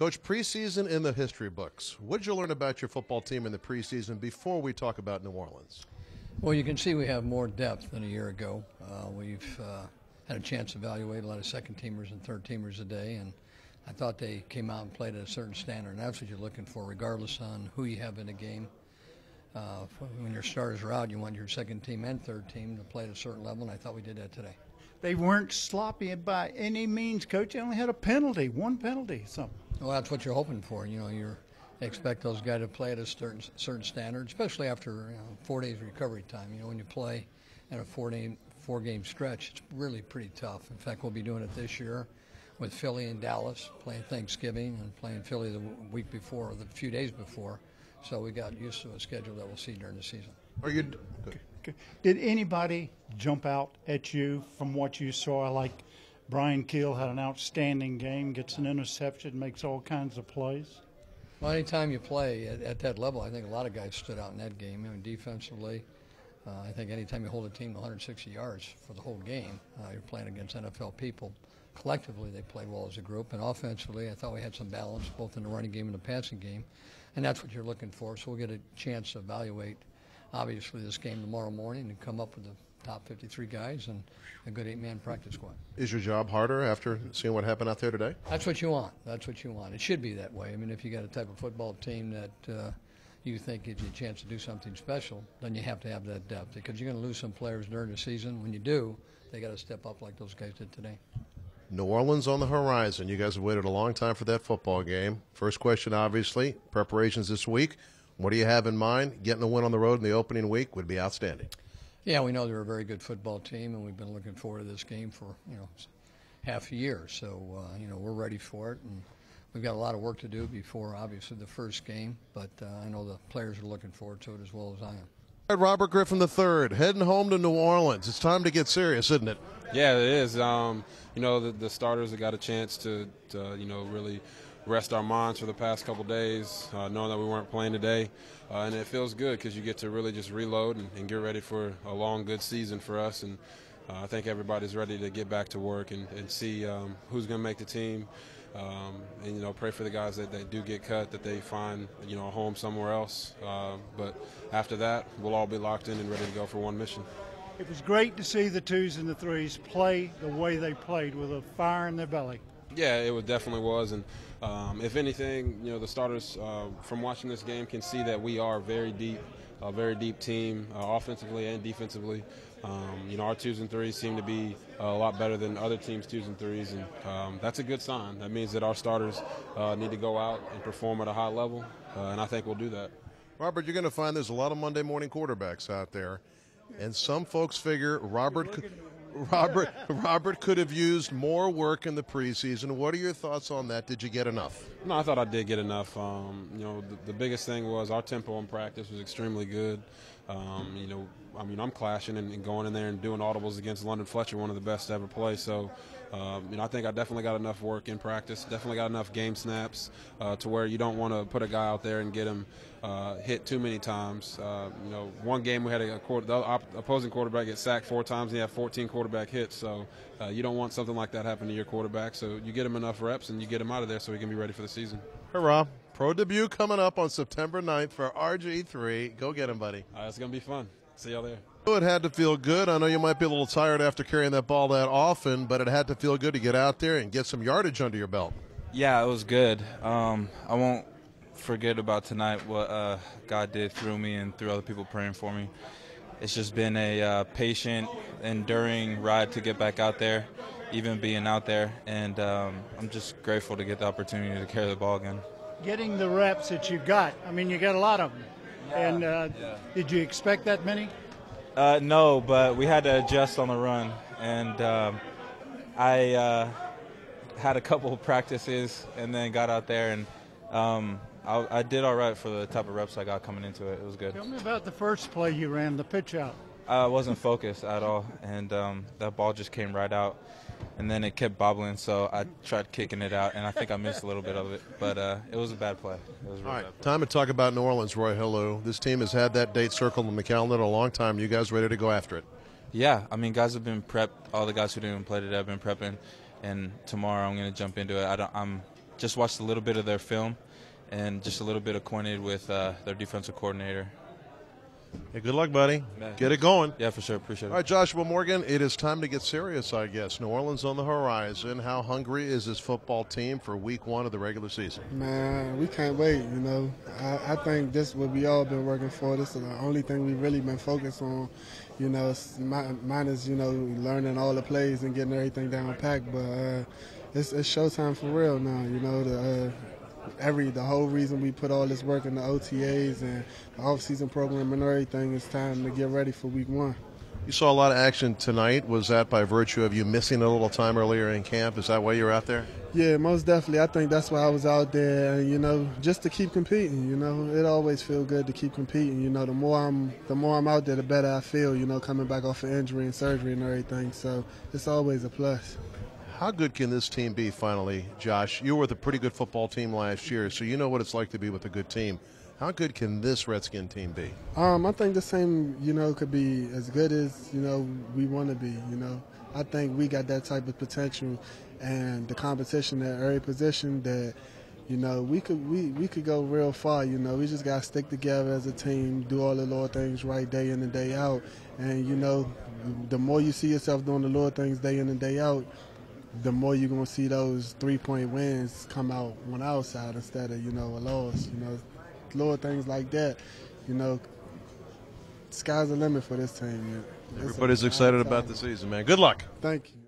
Coach, preseason in the history books. What did you learn about your football team in the preseason before we talk about New Orleans? Well, you can see we have more depth than a year ago. We've had a chance to evaluate a lot of second-teamers and third-teamers today, and I thought they came out and played at a certain standard, and that's what you're looking for, regardless on who you have in the game. When your starters are out, you want your second team and third team to play at a certain level, and I thought we did that today. They weren't sloppy by any means, Coach. They only had a penalty, one penalty, something. Well, that's what you're hoping for. You know, you expect those guys to play at a certain standard, especially after 4 days recovery time. You know, when you play in a four-game stretch, it's really pretty tough. In fact, we'll be doing it this year with Philly and Dallas, playing Thanksgiving and playing Philly the week before, or the few days before. So we got used to a schedule that we'll see during the season. Are you? Did anybody jump out at you from what you saw? Like Brian Keel had an outstanding game, gets an interception, makes all kinds of plays. Well, anytime you play at that level, I think a lot of guys stood out in that game. I mean, defensively, I think anytime you hold a team to 160 yards for the whole game, you're playing against NFL people. Collectively, they played well as a group, and offensively, I thought we had some balance both in the running game and the passing game, and that's what you're looking for. So we'll get a chance to evaluate, obviously, this game tomorrow morning and come up with the top 53 guys and a good 8-man practice squad. Is your job harder after seeing what happened out there today? That's what you want. That's what you want. It should be that way. I mean, if you got a type of football team that you think gives you a chance to do something special, then you have to have that depth, because you're going to lose some players during the season. When you do, they got to step up like those guys did today. New Orleans on the horizon. You guys have waited a long time for that football game. First question, obviously, preparations this week. What do you have in mind? Getting a win on the road in the opening week would be outstanding. Yeah, we know they're a very good football team, and we've been looking forward to this game for, half a year. So, we're ready for it, and we've got a lot of work to do before, obviously, the first game. But I know the players are looking forward to it as well as I am. Robert Griffin III, heading home to New Orleans. It's time to get serious, isn't it? Yeah, it is. The starters have got a chance to really rest our minds for the past couple days, knowing that we weren't playing today. And it feels good because you get to really just reload and get ready for a long, good season for us. And I think everybody's ready to get back to work and see who's going to make the team. And pray for the guys that do get cut, that they find a home somewhere else. But after that, we'll all be locked in and ready to go for one mission. It was great to see the twos and the threes play the way they played, with a fire in their belly. Yeah, it definitely was. And if anything, the starters from watching this game can see that we are very deep, a very deep team, offensively and defensively. Our twos and threes seem to be a lot better than other teams' twos and threes, and that's a good sign. That means that our starters need to go out and perform at a high level, and I think we'll do that. Robert, you're going to find there's a lot of Monday morning quarterbacks out there, and some folks figure Robert could have used more work in the preseason. What are your thoughts on that? Did you get enough? No, I thought I did get enough. The biggest thing was our tempo in practice was extremely good. I'm clashing and going in there and doing audibles against London Fletcher, one of the best to ever play. So, I think I definitely got enough work in practice, definitely got enough game snaps to where you don't want to put a guy out there and get him hit too many times. One game we had the opposing quarterback get sacked 4 times and he had 14 quarterback hits. So you don't want something like that happen to your quarterback. So you get him enough reps and you get him out of there so he can be ready for the season. Hurrah. Pro debut coming up on September 9th for RG3. Go get him, buddy. It's going to be fun. See y'all there. It had to feel good. I know you might be a little tired after carrying that ball that often, but it had to feel good to get out there and get some yardage under your belt. Yeah, it was good. I won't forget about tonight, what God did through me and through other people praying for me. It's just been a patient, enduring ride to get back out there, even being out there, and I'm just grateful to get the opportunity to carry the ball again. Getting the reps that you got, you got a lot of them. Yeah, and did you expect that many? No, but we had to adjust on the run, and I had a couple of practices and then got out there, and I did all right for the type of reps I got coming into it. It was good. Tell me about the first play you ran, the pitch out. I wasn't focused at all, and that ball just came right out, and then it kept bobbling, so I tried kicking it out, and I think I missed a little bit of it, but it was a bad play. It was a really bad play. Time to talk about New Orleans, Roy Hillou. This team has had that date circled on the calendar a long time. You guys ready to go after it? Yeah, guys have been prepped. All the guys who didn't play today have been prepping, and tomorrow I'm going to jump into it. I'm just watched a little bit of their film and just a little bit acquainted with their defensive coordinator. Hey, good luck, buddy. Yeah. Get it going. Yeah, for sure. Appreciate it. All right, Joshua Morgan, it is time to get serious, I guess. New Orleans on the horizon. How hungry is this football team for week 1 of the regular season? Man, we can't wait, you know. I think this is what we all been working for. This is the only thing we've really been focused on. You know, mine is, you know, learning all the plays and getting everything down packed. But it's showtime for real now, you know. The whole reason we put all this work in the OTAs and the off-season program and everything is time to get ready for week 1. You saw a lot of action tonight. Was that by virtue of you missing a little time earlier in camp? Is that why you were out there? Yeah, most definitely. I think that's why I was out there, you know, just to keep competing. You know, it always feels good to keep competing. You know, the more I'm out there, the better I feel. You know, coming back off of injury and surgery and everything. So it's always a plus. How good can this team be finally, Josh? You were with a pretty good football team last year, so you know what it's like to be with a good team. How good can this Redskin team be? I think the same, you know, could be as good as, you know, we want to be, you know. I think we got that type of potential and the competition at every position that, you know, we could go real far, you know. We just got to stick together as a team, do all the little things right day in and day out. And, you know, the more you see yourself doing the little things day in and day out, the more you're going to see those 3-point wins come out on our side instead of, you know, a loss. You know, little things like that, you know, sky's the limit for this team. Everybody's excited about the season, man. Good luck. Thank you.